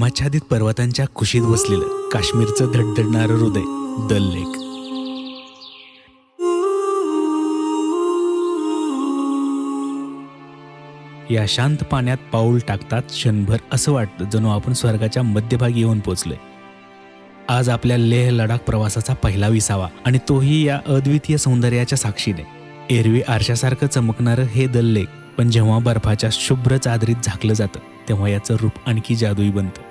हिमाच्छादित पर्वतांच्या कुशीत बसलेलं काश्मीरचं धडधडणारं हृदय दल लेक. या शांत पाण्यात पाऊल टाकतात क्षणभर असं वाटतं जणू आपण स्वर्गाच्या मध्यभागी येऊन पोचलोय. आज आपल्या लेह लडाख प्रवासाचा पहिला विसावा आणि तोही या अद्वितीय सौंदर्याच्या साक्षीने. एरवी आरशासारखं चमकणारं हे दल लेक, पण जेव्हा बर्फाच्या शुभ्र चादरीत झाकलं जातं तेव्हा याचं रूप आणखी जादुई बनतं.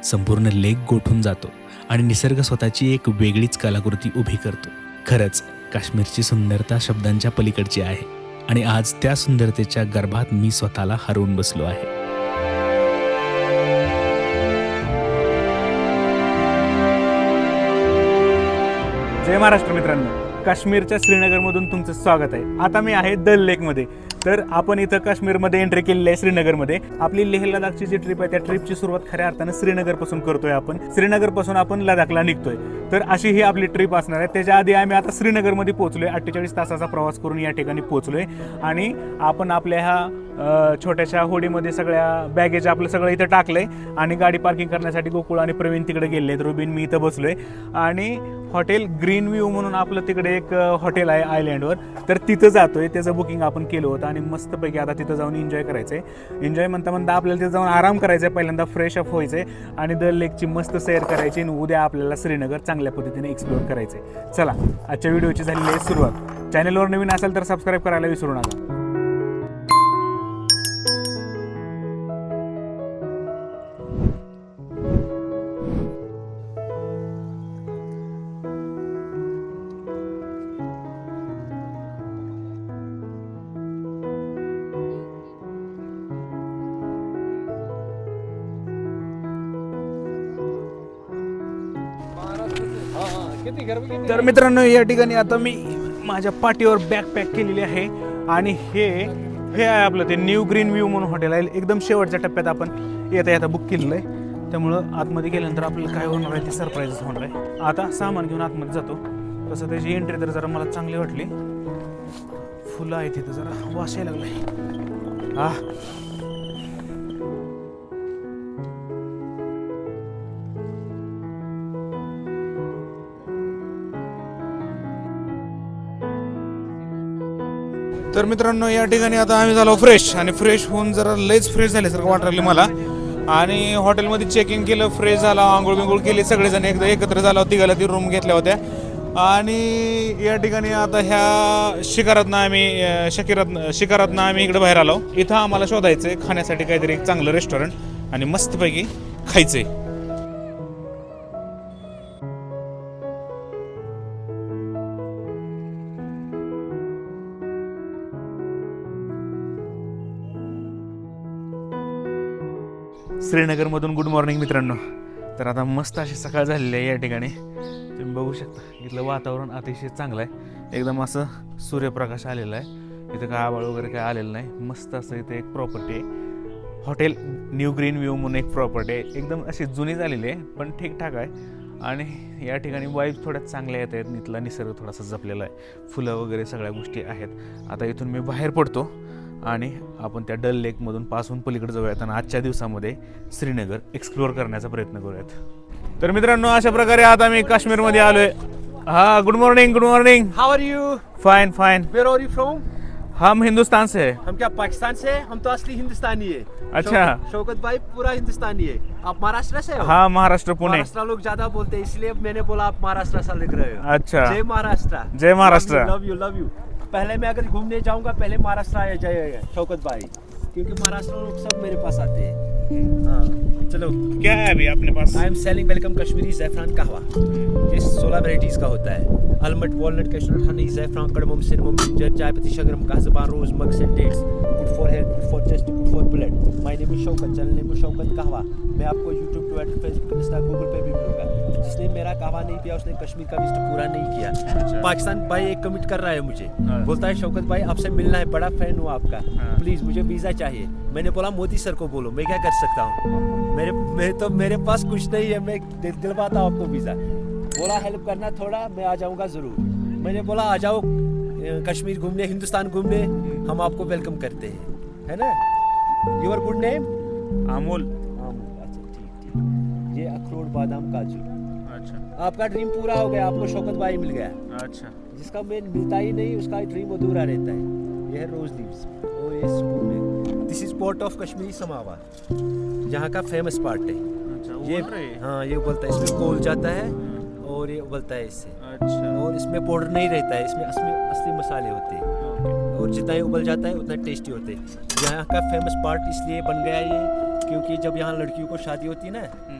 संपूर्ण लेक गोठून जातो आणि निसर्ग स्वतःची एक वेगळीच कलाकृती उभी करतो. खरंच काश्मीरची सुंदरता शब्दांच्या पलीकडची आहे आणि आज त्या सुंदरतेच्या गर्भात मी स्वतःला हरवून बसलो आहे. जय महाराष्ट्र मित्रांनो, काश्मीरच्या श्रीनगरमधून तुमचं स्वागत आहे. आता मी आहे दल लेकमध्ये. तर आपण इथं काश्मीरमध्ये एंट्री केलेली आहे श्रीनगरमध्ये. आपली लेह लडाखची जी ट्रिप आहे त्या ट्रिपची सुरुवात खऱ्या अर्थानं श्रीनगरपासून करतोय आपण. श्रीनगरपासून आपण लडाखला निघतोय. तर अशी ही आपली ट्रिप असणार आहे. त्याच्या आधी आम्ही आता श्रीनगरमध्ये पोहोचलोय. 48 तासाचा प्रवास करून या ठिकाणी पोहोचलोय आणि आपण आपल्या ह्या छोट्याशा होडीमध्ये सगळ्या बॅगेज आपलं सगळं इथं टाकलंय आणि गाडी पार्किंग करण्यासाठी गोकुळ आणि प्रवीण तिकडे गेले. रुबीन मी इथं बसलोय आणि हॉटेल ग्रीन व्ह्यू म्हणून आपलं तिकडे एक हॉटेल आहे आयलँडवर. तर तिथं जातोय. त्याचं बुकिंग आपण केलं होतं आणि मस्तपैकी आता तिथं जाऊन एन्जॉय करायचं आहे. एन्जॉय म्हणता म्हणता आपल्याला तिथं जाऊन आराम करायचा आहे. पहिल्यांदा फ्रेश अप व्हायचं आहे आणि दल लेकची मस्त सैर करायची आणि उद्या आपल्याला श्रीनगर चांगल्या पद्धतीने एक्सप्लोअर करायचं आहे. चला, आजच्या व्हिडिओची झालेली आहे सुरुवात. चॅनलवर नवीन असेल तर सबस्क्राईब करायला विसरू नका. तर मित्रांनो, या ठिकाणी आता मी माझ्या पाठीवर बॅग पॅक केलेली आहे आणि हे आहे आपलं ते न्यू ग्रीन व्ह्यू म्हणून हॉटेल आहे. एकदम शेवटच्या टप्प्यात आपण येता बुक केलेलं आहे. त्यामुळं आतमध्ये गेल्यानंतर आपल्याला काय होणार आहे ते सरप्राईजच होणार आहे. आता सामान घेऊन आतमध्ये जातो. तसं त्याची एंट्री तर जरा मला चांगली वाटली. फुलं आहेत तिथं, जरा वास यायला लागलाय. तर मित्रांनो, या ठिकाणी आता आम्ही झालो फ्रेश आणि फ्रेश होऊन जरा लयच फ्रेश झाल्यासारखं वाटायला मला. आणि हॉटेलमध्ये चेकिंग केलं, फ्रेश झाला, आंघोळ बिंघोळ केली, सगळेजण एकदा एकत्र झालो. तिघाला ती रूम घेतल्या होत्या आणि या ठिकाणी आता ह्या शिकारातनं आम्ही इकडे बाहेर आलो. इथं आम्हाला शोधायचं आहे खाण्यासाठी काहीतरी एक चांगलं रेस्टॉरंट आणि मस्तपैकी खायचंय. श्रीनगरमधून गुड मॉर्निंग मित्रांनो. तर आता मस्त अशी सकाळ झालेली आहे. या ठिकाणी तुम्ही बघू शकता इथलं वातावरण अतिशय चांगलं आहे. एकदम असं सूर्यप्रकाश आलेला आहे. इथं काय आभाळ वगैरे काय आलेलं नाही. मस्त असं इथं एक प्रॉपर्टी आहे, हॉटेल न्यू ग्रीन व्ह्यू म्हणून एक प्रॉपर्टी आहे. एकदम अशी जुनी झालेली आहे पण ठीकठाक आहे. आणि या ठिकाणी वाईब थोड्या चांगल्या येत आहेत. इथला निसर्ग थोडासा जपलेला आहे, फुलं वगैरे सगळ्या गोष्टी आहेत. आता इथून मी बाहेर पडतो आणि आपण त्या डल लेकमधून पासून पलीकडे जाऊयात आणि आजच्या दिवसामध्ये श्रीनगर एक्सप्लोअर करण्याचा प्रयत्न करूयात. तर मित्रांनो, अशा प्रकारे आता मी काश्मीरमध्ये आलोय. Good morning. Good morning. How are you? Fine fine. Where are you from? हम हिंदुस्तान से हैं. हम क्या पाकिस्तान से हैं? हम तो असली हिंदुस्तानी है. अच्छा. शौकत भाई पूरा हिंदुस्तानी है. आप महाराष्ट्र से हो? हाँ, महाराष्ट्र, पुणे. महाराष्ट्र लोग ज्यादा बोलते हैं इसलिए मैंने बोला आप महाराष्ट्र सा लग रहे हो. अच्छा. जय महाराष्ट्र. जय Maharashtra. Love you love you. पहले मैं अगर घूमने जाऊंगा पहले महाराष्ट्र आया जाएगा शौकत भाई, क्योंकि महाराष्ट्र लोग सब मेरे पास आते हैं. हाँ चलो, क्या है अभी अपने पास? I am selling welcome Kashmiri ज़ैफ़रान कहवा. ये 16 वेराइटीज़ का होता है. अलमट, वॉलनट, कैशनट, हनी, ज़ैफ़रान, कार्डमम, सिनेमम, जिंजर, चाय पत्ती, शकरम, काज़बान, rose, mugs and dates. Good for health, good for chest, good for blood. My name is Shaukat, channel name is Shaukat kahwa. मैं आपको YouTube, Twitter, Facebook, Insta, Google पे भी मिलूंगा. जिसने मेरा कहवा नहीं पिया उसने कश्मीर का विजिट पूरा नहीं किया. पाकिस्तान भाई एक कमिट कर रहा है मुझे, बोलता है शौकत भाई आपसे मिलना है, बड़ा फैन हूँ आपका, प्लीज मुझे वीजा चाहिए. मैंने बोला मोदी सर को बोलो, मैं क्या कर सकता हूँ. मेरे पास कुछ नहीं है, मैं दिलवाता हूँ आपको वीजा. बोला हेल्प करना थोड़ा, मैं आ जाऊँगा जरूर. मैंने बोला आ जाओ कश्मीर घूमने, हिंदुस्तान घूमने, हम आपको वेलकम करते हैं, है ना. Your good name? अमोल. अच्छा ठीक. अखरोट बादाम काजू। अच्छा आपका ड्रीम पूरा हो गया, आपको शौकत भाई मिल गया। अच्छा जिसका मेन मिलता ही नहीं उसका ड्रीम अधूरा रहता है। ये है रोज लीव्स और ये स्पून है। दिस इज पोर्ट ऑफ कश्मीरी समावा, यहाँ का फेमस पार्ट है। अच्छा ये उबल रहे हैं? हाँ ये उबलता है, इसमें कोल जाता है और ये उबलता है इससे। अच्छा और इसमें पाउडर नहीं रहता है, इसमें असली मसाले होते हैं ओके और जितना ही उबल जाता है उतना टेस्टी होते हैं। यहाँ का फेमस पार्ट इसलिए बन गया ये क्योंकि जब यहाँ लड़कियों को शादी होती है ना,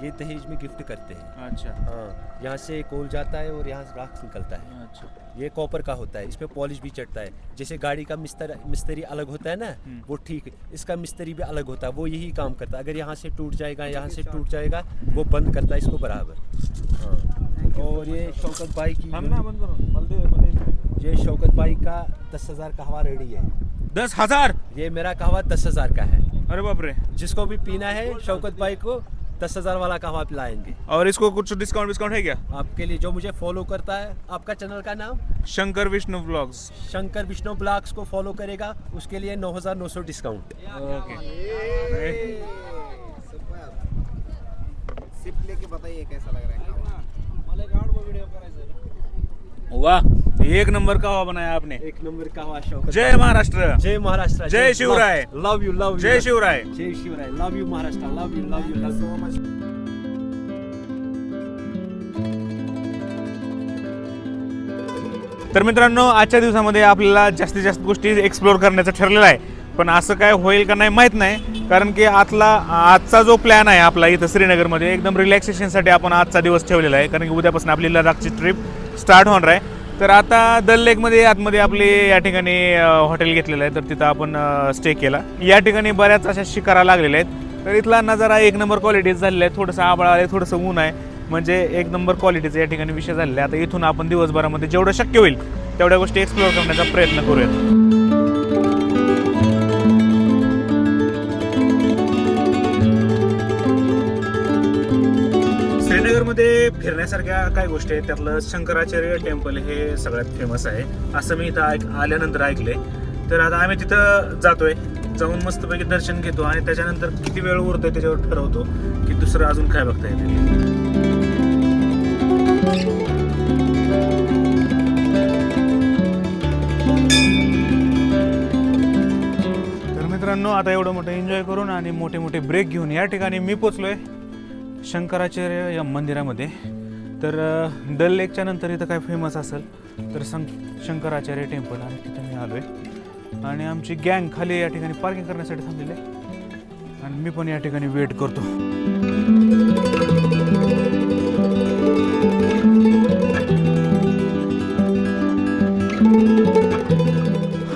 ये दहेज में गिफ्ट करते हैं। अच्छा हाँ, यहाँ से कोल जाता है और यहाँ से राख निकलता है। अच्छा ये कॉपर का होता है, इस पे पॉलिश भी चढ़ता है। जैसे गाड़ी का मिस्त्री अलग होता है ना, वो ठीक है, इसका मिस्त्री भी अलग होता है, वो यही काम करता है। अगर यहाँ से टूट जाएगा, यहाँ से टूट जाएगा, वो बंद करता है इसको बराबर। हाँ। और ये शौकत भाई की, हम ना बंद करो। ये शौकत भाई का 10,000 कहवा रेडी है। 10,000? ये मेरा कहवा 10,000 का है। अरे बाप रे। जिसको भी पीना है शौकत भाई को 10,000 वाला कहवा पिलाएंगे। और इसको कुछ डिस्काउंट है क्या? आपके लिए जो मुझे फॉलो करता है, आपका चैनल का नाम शंकर विष्णु व्लॉग्स। शंकर विष्णु ब्लॉग्स को फॉलो करेगा, उसके लिए 9,900 डिस्काउंट। ओके सिप लेके बताइए कैसा लग रहा है खावा। वाह, एक नंबर का हवा बनाया आपने। एक नंबर कहवा शौकत। जय महाराष्ट्र, जय महाराष्ट्र, जय शिवराय। लव यू जय शिवराय। जय Shivrai. Love you Maharashtra, love you so much. तर मित्रांनो, आजच्या दिवसामध्ये आपल्याला जास्तीत जास्त गोष्टी एक्सप्लोर करण्याचं ठरलेलं आहे, पण असं काय होईल का नाही माहीत नाही, कारण की आजचा जो प्लॅन आहे आपला इथं श्रीनगरमध्ये एकदम रिलॅक्सेशनसाठी आपण आजचा दिवस ठेवलेला आहे, कारण की उद्यापासून आपली लडाखची ट्रिप स्टार्ट होणार आहे. तर आता दल लेकमध्ये आतमध्ये आपली या ठिकाणी हॉटेल घेतलेलं आहे, तर तिथं आपण स्टे केला. या ठिकाणी बऱ्याच अशा शिकारा लागलेल्या आहेत, तर इथला नजारा एक नंबर क्वालिटीच झालेला आहे. थोडंसं आभाळ आहे, थोडंसं ऊन आहे, म्हणजे एक नंबर क्वालिटीचा या ठिकाणी विषय झालेला आहे. आता इथून आपण दिवसभरामध्ये जेवढं शक्य होईल तेवढ्या गोष्टी एक्सप्लोअर करण्याचा प्रयत्न करूयात. श्रीनगरमध्ये फिरण्यासारख्या काय गोष्टी आहेत, त्यातलं शंकराचार्य टेम्पल हे सगळ्यात फेमस आहे असं मी इथं आल्यानंतर ऐकलंय. तर आता आम्ही तिथं जातोय, जाऊन मस्तपैकी दर्शन घेतो आणि त्याच्यानंतर किती वेळ उरतोय त्याच्यावर ठरवतो की दुसरं अजून काय बघता येते. तर मित्रांनो, आता एवढं मोठं एन्जॉय करून आणि मोठे मोठे ब्रेक घेऊन या ठिकाणी मी पोचलोय शंकराचार्य या मंदिरामध्ये. तर दल लेकच्या नंतर इथं काय फेमस असेल तर शंकराचार्य टेम्पल, आणि तिथं मी आलोय आणि आमची गँग खाली या ठिकाणी पार्किंग करण्यासाठी थांबलेली आहे आणि मी पण या ठिकाणी वेट करतो.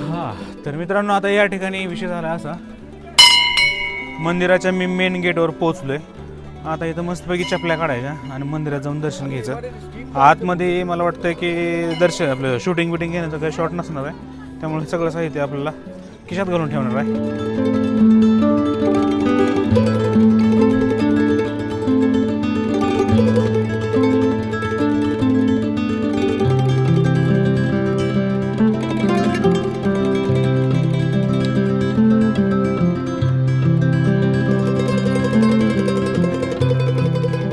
हा, तर मित्रांनो, आता या ठिकाणी विषय झाला असा, मंदिराच्या मी मेन गेटवर पोहोचलोय. आता इथं मस्तपैकी चपल्या काढायच्या आणि मंदिरात जाऊन दर्शन घ्यायचं. आतमध्ये मला वाटतं की दर्शन आपलं शूटिंग बिटिंग घेण्याचं काही शॉट नसणार आहे, त्यामुळे सगळं साहित्य आपल्याला खिशात घालून ठेवणार आहे.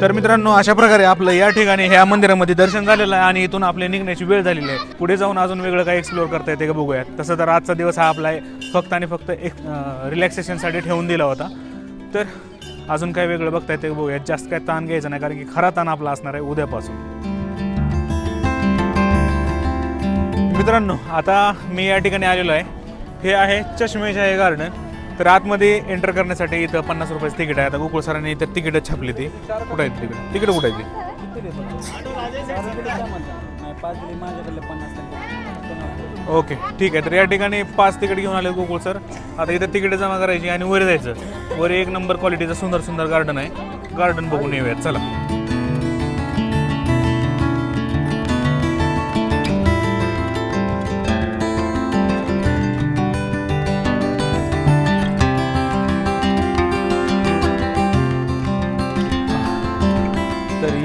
तर मित्रांनो, अशा प्रकारे आपलं या ठिकाणी ह्या मंदिरामध्ये दर्शन झालेलं आहे आणि इथून आपल्या निघण्याची वेळ झालेली आहे. पुढे जाऊन अजून वेगळं काय एक्सप्लोअर करता येते का बघूयात. तसं तर आजचा दिवस हा आपला फक्त आणि फक्त एक रिलॅक्सेशनसाठी ठेवून दिला होता, तर अजून काय वेगळं बघता येते का बघूयात. जास्त काय ताण घ्यायचा नाही, कारण की खरा ताण आपला असणार आहे उद्यापासून. मित्रांनो, आता मी या ठिकाणी आलेलो आहे. हे आहे चष्मेशाही गार्डन. तर आतमध्ये एंटर करण्यासाठी इथं 50 रुपयाचं तिकीट आहे. आता गोकुळ सरांनी इथं तिकीटच छापली. ती कुठं आहेत तिकीट? तिकीट कुठं आहे ती? ओके, ठीक आहे. तर या ठिकाणी 5 तिकीट घेऊन आले गोकुळ सर. आता इथं तिकीट जमा करायची आणि वर जायचं. वर एक नंबर क्वालिटीचं सुंदर सुंदर गार्डन आहे. गार्डन बघून येऊयात, चला.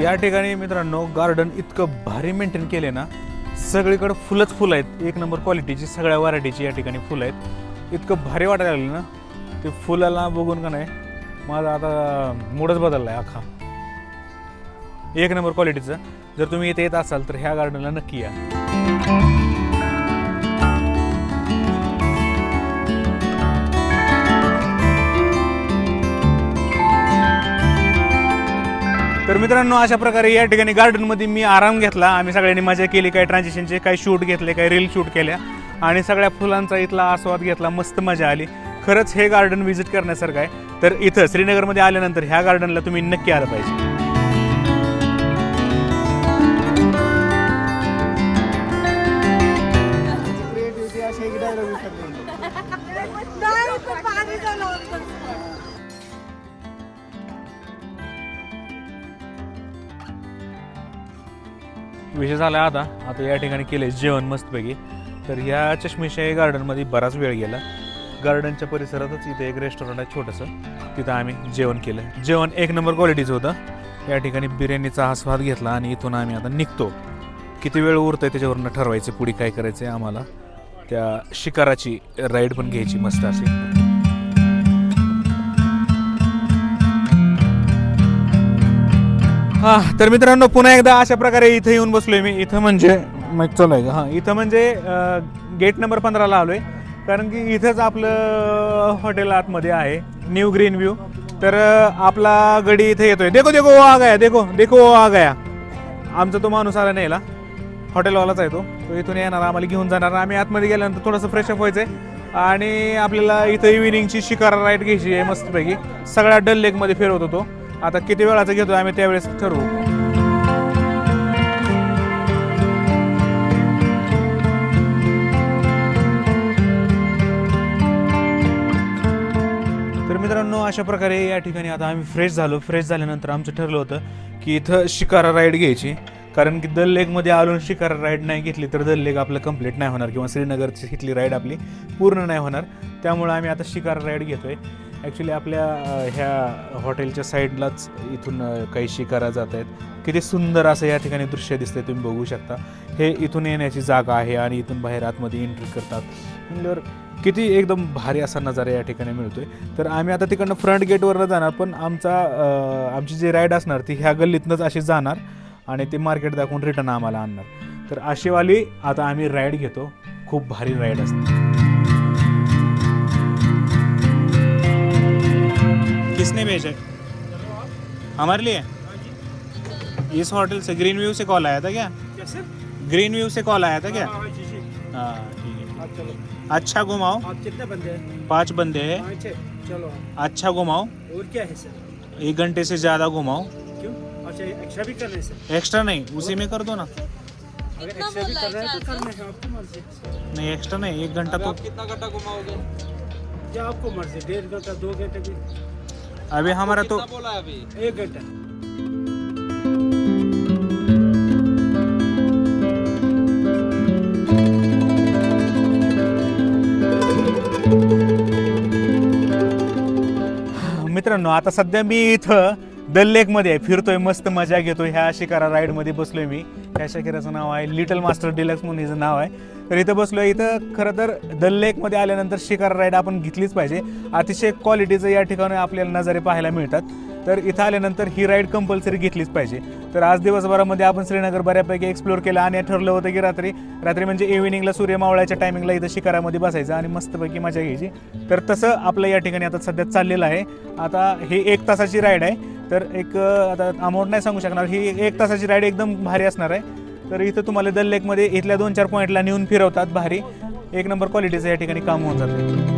या ठिकाणी मित्रांनो, गार्डन इतकं भारी मेंटेन केले ना, सगळीकडे फुलंच फुलं आहेत. एक नंबर क्वालिटीची सगळ्या व्हरायटीची या ठिकाणी फुलं आहेत. इतकं भारी वाटायला लागलं ना, ते फुलाला बघून का नाही माझा आता मूडच बदलला आहे अख्खा. एक नंबर क्वालिटीचं. जर तुम्ही इथे येत असाल तर ह्या गार्डनला नक्की या. तर मित्रांनो, अशा प्रकारे या ठिकाणी गार्डनमध्ये मी आराम घेतला. आम्ही सगळ्यांनी मजा केली, काही ट्रान्झॅक्शनचे काही शूट घेतले, काही रील शूट केल्या आणि सगळ्या फुलांचा इथला आस्वाद घेतला. मस्त मजा आली. खरंच हे गार्डन व्हिजिट करण्यासारखं आहे. तर इथं श्रीनगरमध्ये आल्यानंतर ह्या गार्डनला तुम्ही नक्की आलं पाहिजे. क्रिएटिव्हिटी अशी एक डायलॉग विसरले. नाही पण पाणी झालं होतं. विषय झाला आता या ठिकाणी केले जेवण मस्तपैकी. तर ह्या चष्मेशाही गार्डनमध्ये बराच वेळ गेला. गार्डनच्या परिसरातच इथे एक रेस्टॉरंट आहे छोटंसं, तिथं आम्ही जेवण केलं. जेवण एक नंबर क्वालिटीचं होतं. या ठिकाणी बिर्याणीचा आस्वाद घेतला आणि इथून आम्ही आता निघतो. किती वेळ उरतंय त्याच्यावरनं ठरवायचं पुढे काय करायचं आहे. आम्हाला त्या शिकाराची राईड पण घ्यायची मस्त अशी. हा तर मित्रांनो, पुन्हा एकदा अशा प्रकारे इथं येऊन बसलोय मी. इथं म्हणजे मग चालू आहे. हां, इथं म्हणजे गेट नंबर 15ला आलोय, कारण की इथंच आपलं हॉटेल आतमध्ये आहे, न्यू ग्रीन व्ह्यू. तर आपला गडी इथे येतोय. देखो देखो वो आ गया, देखो देखो वो आ गया. आमचा तो माणूस आला न्यायला, हॉटेलवालाच आहे तो. तो इथून येणार, आम्हाला घेऊन जाणार. आम्ही आतमध्ये गेल्यानंतर थोडंसं फ्रेशअप व्हायचंय आणि आपल्याला इथं इव्हिनिंगची शिकारा राईड घ्यायची आहे मस्तपैकी. सगळ्या डल लेकमध्ये फिरवतो तो. आता किती वेळाचा घेतो आम्ही त्यावेळेस ठरवू. तर मित्रांनो, अशा प्रकारे या ठिकाणी आता आम्ही फ्रेश झालो. फ्रेश झाल्यानंतर आमचं ठरलं होतं की इथं शिकारा राईड घ्यायची, कारण की दल लेकमध्ये आलो शिकारा राईड नाही घेतली तर दल लेक आपलं कंप्लीट नाही होणार किंवा श्रीनगरची इथली राईड आपली पूर्ण नाही होणार. त्यामुळं आम्ही आता शिकारा राईड घेतोय. ॲक्च्युली आपल्या ह्या हॉटेलच्या साईडलाच इथून काही शिकारा जात आहेत. किती सुंदर असं या ठिकाणी दृश्य दिसतंय, तुम्ही बघू शकता. हे इथून येण्याची जागा आहे आणि इथून बाहेर आतमध्ये एंट्री करतात म्हणल्यावर किती एकदम भारी असा नजारा या ठिकाणी मिळतोय. तर आम्ही आता तिकडनं फ्रंट गेटवरनं जाणार, पण आमची जी राईड असणार ती ह्या गल्लीतनंच अशी जाणार आणि ते मार्केट दाखवून रिटर्न आम्हाला आणणार. तर अशीवाली आता आम्ही राईड घेतो. खूप भारी राईड असते. किसने भेजा है? हमारे लिए? इस होटल से ग्रीन व्यू से कॉल आया था क्या? ग्रीन व्यू से कॉल आया था क्या? हाँ ठीक है. अच्छा घुमाओ. कितने बंदे हैं? 5 बंदे हैं. चलो. अच्छा घुमाओ. और क्या है सर? 1 घंटे से ज़्यादा घुमाओ. क्यों? अच्छा, एक्स्ट्रा भी करना है सर? एक्स्ट्रा नहीं, उसी में कर दो ना. अगर एक्स्ट्रा भी करना है तो करना है, आपको मर्जी. नहीं एक्स्ट्रा नहीं, 1 घंटा तो. कितना घंटा घुमाओगे? या आपको मर्जी, 1.5 घंटा 2 घंटे भी. अभी हमारा तो बोला अभी 1 घंटा. मित्रांनो, आता सध्या मी इथं दल लेकमध्ये आहे, फिरतोय, मस्त मजा घेतोय. ह्या शिकारा राईडमध्ये बसलोय मी. ह्या शिकाराचं नाव आहे लिटल मास्टर डिलक्स म्हणून हिचं नाव आहे. तर इथं बसलोय. इथं खरं तर दल लेकमध्ये आल्यानंतर शिकारा राईड आपण घेतलीच पाहिजे. अतिशय क्वालिटीचं या ठिकाणी आपल्याला नजारे पाहायला मिळतात. तर इथं आल्यानंतर ही राईड कंपल्सरी घेतलीच पाहिजे. तर आज दिवसभरामध्ये आपण श्रीनगर बऱ्यापैकी एक्सप्लोर केलं आणि ठरलं होतं की रात्री म्हणजे इव्हिनिंगला सूर्य मावळायच्या टायमिंगला इथं शिकारामध्ये बसायचं आणि मस्तपैकी मजा घ्यायची. तर तसं आपलं या ठिकाणी आता सध्या चाललेलं आहे. आता ही 1 तासाची राईड आहे. तर आता अमाऊंट नाही सांगू शकणार. ही 1 तासाची राईड एकदम भारी असणार आहे. तर इथं तुम्हाला दल लेकमध्ये इथल्या 2-4 पॉईंटला नेऊन फिरवतात. भारी एक नंबर क्वालिटीचं या ठिकाणी काम होऊन जातं.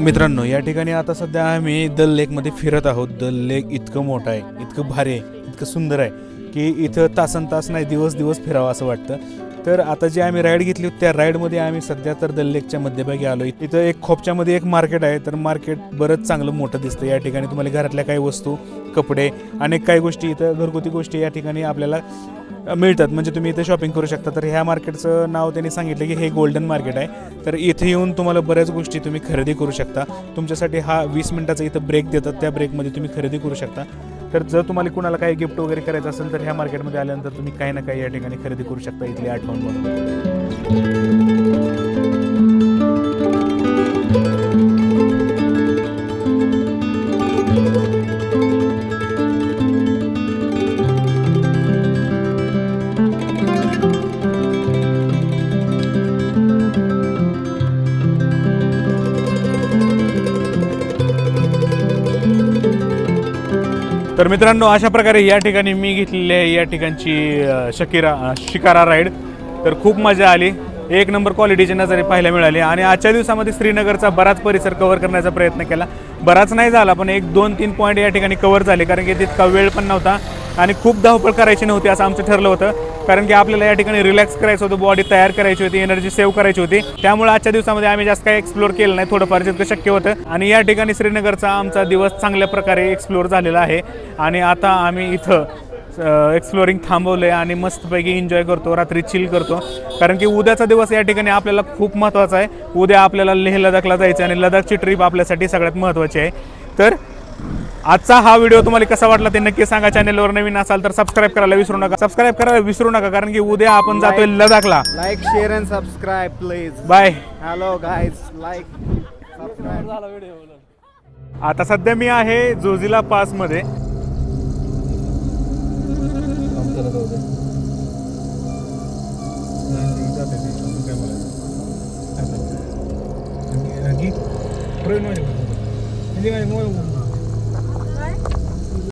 मित्रांनो, या ठिकाणी आता सध्या आम्ही दल लेकमध्ये फिरत आहोत. दल लेक इतकं मोठं आहे, इतकं भारी आहे, इतकं सुंदर आहे की इथं तासन तास नाही, दिवस दिवस फिरावं असं वाटतं. तर आता जी आम्ही राईड घेतली होती त्या राईडमध्ये आम्ही सध्या तर दल लेकच्या मध्यभागी आलो. इथं एक खोपच्यामध्ये एक मार्केट आहे. तर मार्केट बरंच चांगलं मोठं दिसतं. या ठिकाणी तुम्हाला घरातल्या काही वस्तू, कपडे, अनेक काही गोष्टी इथं घरगुती गोष्टी या ठिकाणी आपल्याला मिळतात. म्हणजे तुम्ही इथे शॉपिंग करू शकता. तर ह्या मार्केटचं नाव त्यांनी सांगितलं की हे गोल्डन मार्केट आहे. तर इथे येऊन तुम्हाला बऱ्याच गोष्टी तुम्ही खरेदी करू शकता. तुमच्यासाठी हा 20 मिनिटाचा इथं ब्रेक देतात. त्या ब्रेकमध्ये तुम्ही खरेदी करू शकता. तर जर तुम्हाला कुणाला काही गिफ्ट वगैरे करायचं असेल तर ह्या मार्केटमध्ये आल्यानंतर तुम्ही काही ना काही या ठिकाणी खरेदी करू शकता इथली आठवण म्हणून. तर मित्रांनो, अशा प्रकारे या ठिकाणी मी घेतलेली आहे या ठिकाणची शिकारा राईड. तर खूप मजा आली. एक नंबर क्वालिटीचे नजारे पाहायला मिळाले. आणि आजच्या दिवसामध्ये श्रीनगरचा बराच परिसर कव्हर करण्याचा प्रयत्न केला. बराच नाही झाला पण 1-2-3 पॉईंट या ठिकाणी कव्हर झाले. कारण की तितका वेळ पण नव्हता आणि खूप धावपळ करायची नव्हती असं आमचं ठरलं होतं. कारण की आपल्याला या ठिकाणी रिलॅक्स करायचं होतं, बॉडी तयार करायची होती, एनर्जी सेव्ह करायची होती. त्यामुळे आजच्या दिवसामध्ये आम्ही जास्त काही एक्सप्लोर केलं नाही, थोडंफार जितकं शक्य होतं. आणि या ठिकाणी श्रीनगरचा आमचा दिवस चांगल्या प्रकारे एक्सप्लोर झालेला आहे. आणि आता आम्ही इथं एक्सप्लोरिंग थांबवलं आहे आणि मस्तपैकी एन्जॉय करतो, रात्री चिल करतो. कारण की उद्याचा दिवस या ठिकाणी आपल्याला खूप महत्त्वाचा आहे. उद्या आपल्याला लेह लडाखला जायचं आणि लडाखची ट्रिप आपल्यासाठी सगळ्यात महत्त्वाची आहे. तर आजचा हा व्हिडिओ तुम्हाला कसा वाटला ते नक्की सांगा. चॅनलवर नवीन असाल तर सबस्क्राईब करायला विसरू नका. कारण की उद्या आपण जातोय लडाखला. Like, share and subscribe please. Bye. Hello guys, like, subscribe. आता सध्या मी आहे जोजिला पासमध्ये. प्रवीण माझ्या